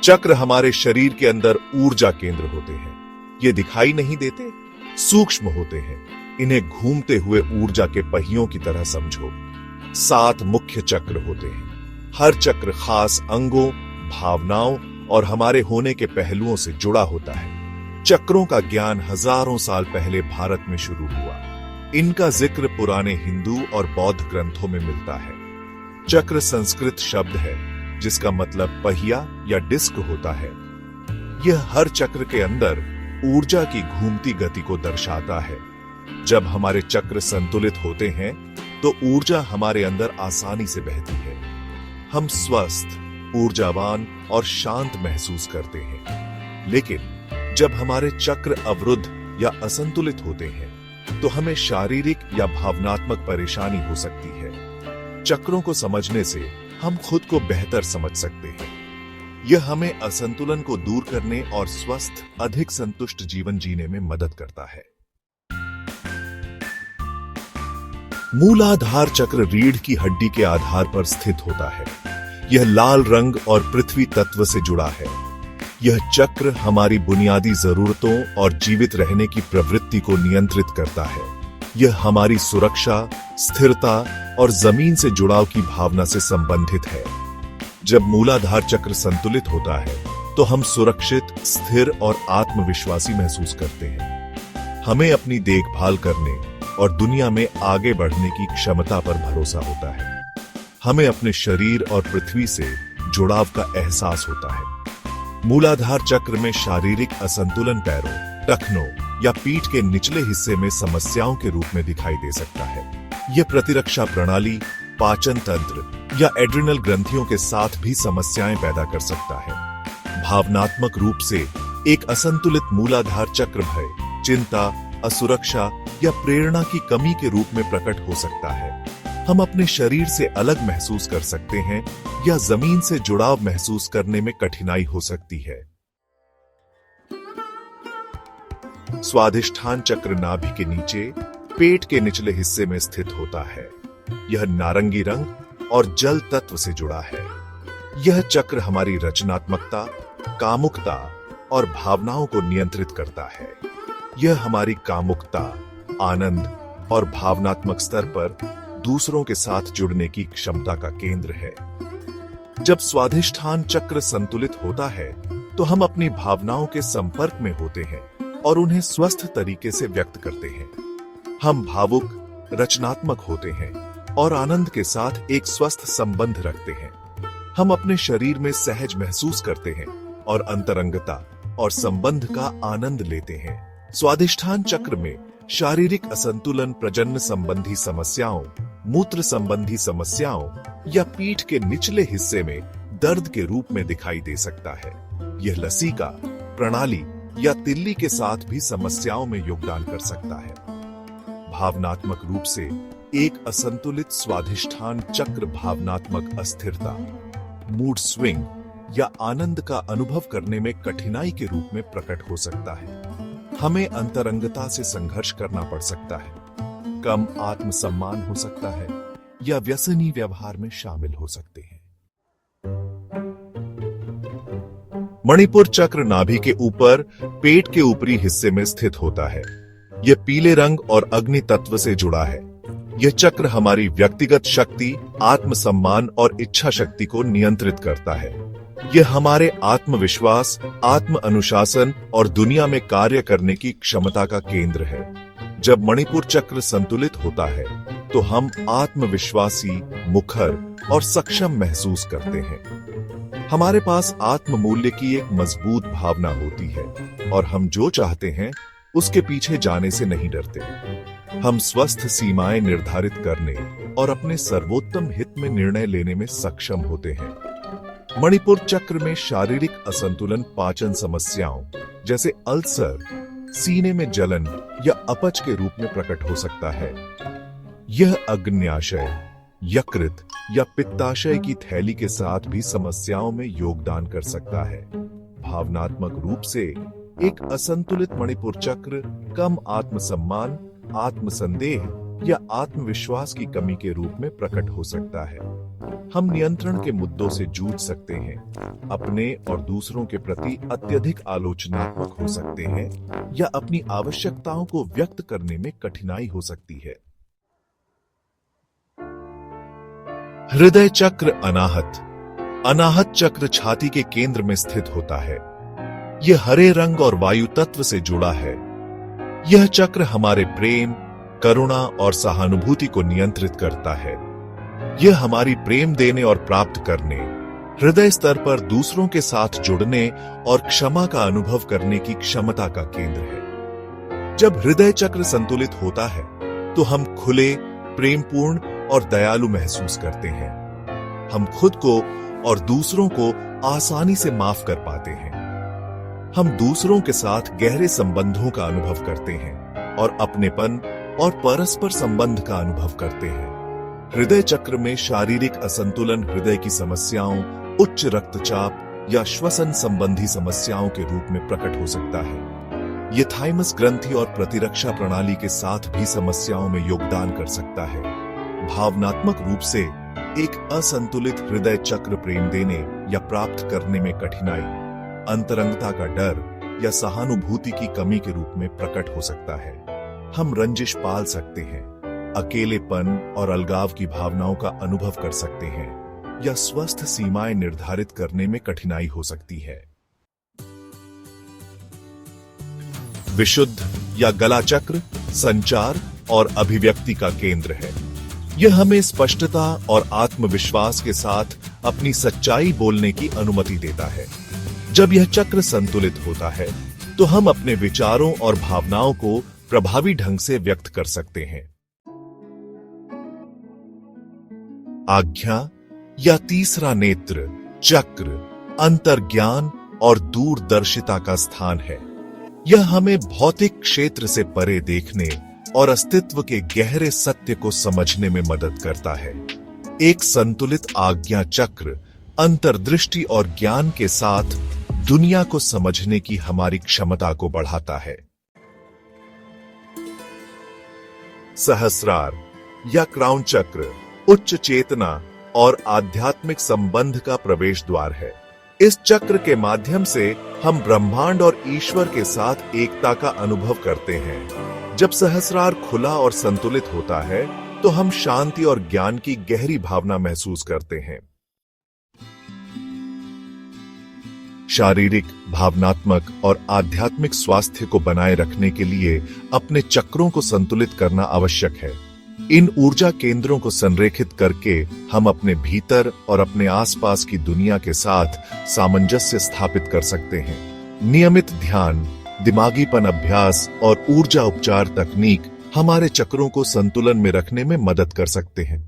चक्र हमारे शरीर के अंदर ऊर्जा केंद्र होते हैं। ये दिखाई नहीं देते, सूक्ष्म होते हैं। इन्हें घूमते हुए ऊर्जा के पहियों की तरह समझो। 7 मुख्य चक्र होते हैं। हर चक्र खास अंगों, भावनाओं और हमारे होने के पहलुओं से जुड़ा होता है। चक्रों का ज्ञान हजारों साल पहले भारत में शुरू हुआ। इनका जिक्र पुराने हिंदू और बौद्ध ग्रंथों में मिलता है। चक्र संस्कृत शब्द है जिसका मतलब पहिया या डिस्क होता है। यह हर चक्र के अंदर ऊर्जा की घूमती गति को दर्शाता है। जब हमारे चक्र संतुलित होते हैं तो ऊर्जा हमारे अंदर आसानी से बहती है। हम स्वस्थ, ऊर्जावान और शांत महसूस करते हैं। लेकिन जब हमारे चक्र अवरुद्ध या असंतुलित होते हैं तो हमें शारीरिक या भावनात्मक परेशानी हो सकती है। चक्रों को समझने से हम खुद को बेहतर समझ सकते हैं। यह हमें असंतुलन को दूर करने और स्वस्थ, अधिक संतुष्ट जीवन जीने में मदद करता है। मूलाधार चक्र रीढ़ की हड्डी के आधार पर स्थित होता है। यह लाल रंग और पृथ्वी तत्व से जुड़ा है। यह चक्र हमारी बुनियादी जरूरतों और जीवित रहने की प्रवृत्ति को नियंत्रित करता है। यह हमारी सुरक्षा, स्थिरता और जमीन से जुड़ाव की भावना से संबंधित है। जब मूलाधार चक्र संतुलित होता है तो हम सुरक्षित, स्थिर और आत्मविश्वासी महसूस करते हैं। हमें अपनी देखभाल करने और दुनिया में आगे बढ़ने की क्षमता पर भरोसा होता है। हमें अपने शरीर और पृथ्वी से जुड़ाव का एहसास होता है। मूलाधार चक्र में शारीरिक असंतुलन पैरों, टखनों या पीठ के निचले हिस्से में समस्याओं के रूप में दिखाई दे सकता है। यह प्रतिरक्षा प्रणाली, पाचन तंत्र या एड्रिनल ग्रंथियों के साथ भी समस्याएं पैदा कर सकता है। भावनात्मक रूप से एक असंतुलित मूलाधार चक्र भय, चिंता, असुरक्षा या प्रेरणा की कमी के रूप में प्रकट हो सकता है। हम अपने शरीर से अलग महसूस कर सकते हैं या जमीन से जुड़ाव महसूस करने में कठिनाई हो सकती है। स्वादिष्ठान चक्र नाभि के नीचे, पेट के निचले हिस्से में स्थित होता है। यह नारंगी रंग और जल तत्व से जुड़ा है। यह चक्र हमारी रचनात्मकता, कामुकता और भावनाओं को नियंत्रित करता है। यह हमारी कामुकता, आनंद और भावनात्मक स्तर पर दूसरों के साथ जुड़ने की क्षमता का केंद्र है। जब स्वाधिष्ठान चक्र संतुलित होता है तो हम अपनी भावनाओं के संपर्क में होते हैं और उन्हें स्वस्थ तरीके से व्यक्त करते हैं। हम भावुक, रचनात्मक होते हैं और आनंद के साथ एक स्वस्थ संबंध रखते हैं। हम अपने शरीर में सहज महसूस करते हैं और अंतरंगता और संबंध का आनंद लेते हैं। स्वाधिष्ठान चक्र में शारीरिक असंतुलन प्रजनन संबंधी समस्याओं, मूत्र संबंधी समस्याओं या पीठ के निचले हिस्से में दर्द के रूप में दिखाई दे सकता है। यह लसीका, प्रणाली या तिल्ली के साथ भी समस्याओं में योगदान कर सकता है। भावनात्मक रूप से एक असंतुलित स्वाधिष्ठान चक्र भावनात्मक अस्थिरता, मूड स्विंग या आनंद का अनुभव करने में कठिनाई के रूप में प्रकट हो सकता है। हमें अंतरंगता से संघर्ष करना पड़ सकता है, कम आत्मसम्मान हो सकता है या व्यसनी व्यवहार में शामिल हो सकते हैं। मणिपुर चक्र नाभि के ऊपर, पेट के ऊपरी हिस्से में स्थित होता है। यह पीले रंग और अग्नि तत्व से जुड़ा है। यह चक्र हमारी व्यक्तिगत शक्ति, आत्मसम्मान और इच्छा शक्ति को नियंत्रित करता है। यह हमारे आत्मविश्वास, आत्म अनुशासन और दुनिया में कार्य करने की क्षमता का केंद्र है। जब मणिपुर चक्र संतुलित होता है तो हम आत्मविश्वासी, मुखर और सक्षम महसूस करते हैं। हमारे पास आत्म मूल्य की एक मजबूत भावना होती है और हम जो चाहते हैं उसके पीछे जाने से नहीं डरते। हम स्वस्थ सीमाएं निर्धारित करने और अपने सर्वोत्तम हित में निर्णय लेने में सक्षम होते हैं। मणिपुर चक्र में शारीरिक असंतुलन पाचन समस्याओं जैसे अल्सर, सीने में जलन या अपच के रूप में प्रकट हो सकता है। यह अग्न्याशय, यकृत या पित्ताशय की थैली के साथ भी समस्याओं में योगदान कर सकता है। भावनात्मक रूप से एक असंतुलित मणिपुर चक्र कम आत्मसम्मान, आत्मसंदेह या आत्मविश्वास की कमी के रूप में प्रकट हो सकता है। हम नियंत्रण के मुद्दों से जूझ सकते हैं, अपने और दूसरों के प्रति अत्यधिक आलोचनात्मक हो सकते हैं या अपनी आवश्यकताओं को व्यक्त करने में कठिनाई हो सकती है। हृदय चक्र अनाहत। अनाहत चक्र छाती के केंद्र में स्थित होता है। यह हरे रंग और वायु तत्व से जुड़ा है। यह चक्र हमारे प्रेम, करुणा और सहानुभूति को नियंत्रित करता है। यह हमारी प्रेम देने और प्राप्त करने, हृदय स्तर पर दूसरों के साथ जुड़ने और क्षमा का अनुभव करने की क्षमता का केंद्र है। जब हृदय चक्र संतुलित होता है तो हम खुले, प्रेमपूर्ण और दयालु महसूस करते हैं। हम खुद को और दूसरों को आसानी से माफ कर पाते हैं। हम दूसरों के साथ गहरे संबंधों का अनुभव करते हैं और अपनेपन और परस्पर संबंध का अनुभव करते हैं। हृदय चक्र में शारीरिक असंतुलन हृदय की समस्याओं, उच्च रक्तचाप या श्वसन संबंधी समस्याओं के रूप में प्रकट हो सकता है। यह थाइमस ग्रंथि और प्रतिरक्षा प्रणाली के साथ भी समस्याओं में योगदान कर सकता है। भावनात्मक रूप से एक असंतुलित हृदय चक्र प्रेम देने या प्राप्त करने में कठिनाई, अंतरंगता का डर या सहानुभूति की कमी के रूप में प्रकट हो सकता है। हम रंजिश पाल सकते हैं, अकेलेपन और अलगाव की भावनाओं का अनुभव कर सकते हैं या स्वस्थ सीमाएं निर्धारित करने में कठिनाई हो सकती है। विशुद्ध या गला चक्र संचार और अभिव्यक्ति का केंद्र है। यह हमें स्पष्टता और आत्मविश्वास के साथ अपनी सच्चाई बोलने की अनुमति देता है। जब यह चक्र संतुलित होता है तो हम अपने विचारों और भावनाओं को प्रभावी ढंग से व्यक्त कर सकते हैं। आज्ञा या तीसरा नेत्र चक्र अंतर्ज्ञान और दूरदर्शिता का स्थान है। यह हमें भौतिक क्षेत्र से परे देखने और अस्तित्व के गहरे सत्य को समझने में मदद करता है। एक संतुलित आज्ञा चक्र अंतर्दृष्टि और ज्ञान के साथ दुनिया को समझने की हमारी क्षमता को बढ़ाता है। सहस्रार या क्राउन चक्र उच्च चेतना और आध्यात्मिक संबंध का प्रवेश द्वार है। इस चक्र के माध्यम से हम ब्रह्मांड और ईश्वर के साथ एकता का अनुभव करते हैं। जब सहस्रार खुला और संतुलित होता है तो हम शांति और ज्ञान की गहरी भावना महसूस करते हैं। शारीरिक, भावनात्मक और आध्यात्मिक स्वास्थ्य को बनाए रखने के लिए अपने चक्रों को संतुलित करना आवश्यक है। इन ऊर्जा केंद्रों को संरेखित करके हम अपने भीतर और अपने आसपास की दुनिया के साथ सामंजस्य स्थापित कर सकते हैं। नियमित ध्यान, दिमागीपन अभ्यास और ऊर्जा उपचार तकनीक हमारे चक्रों को संतुलन में रखने में मदद कर सकते हैं।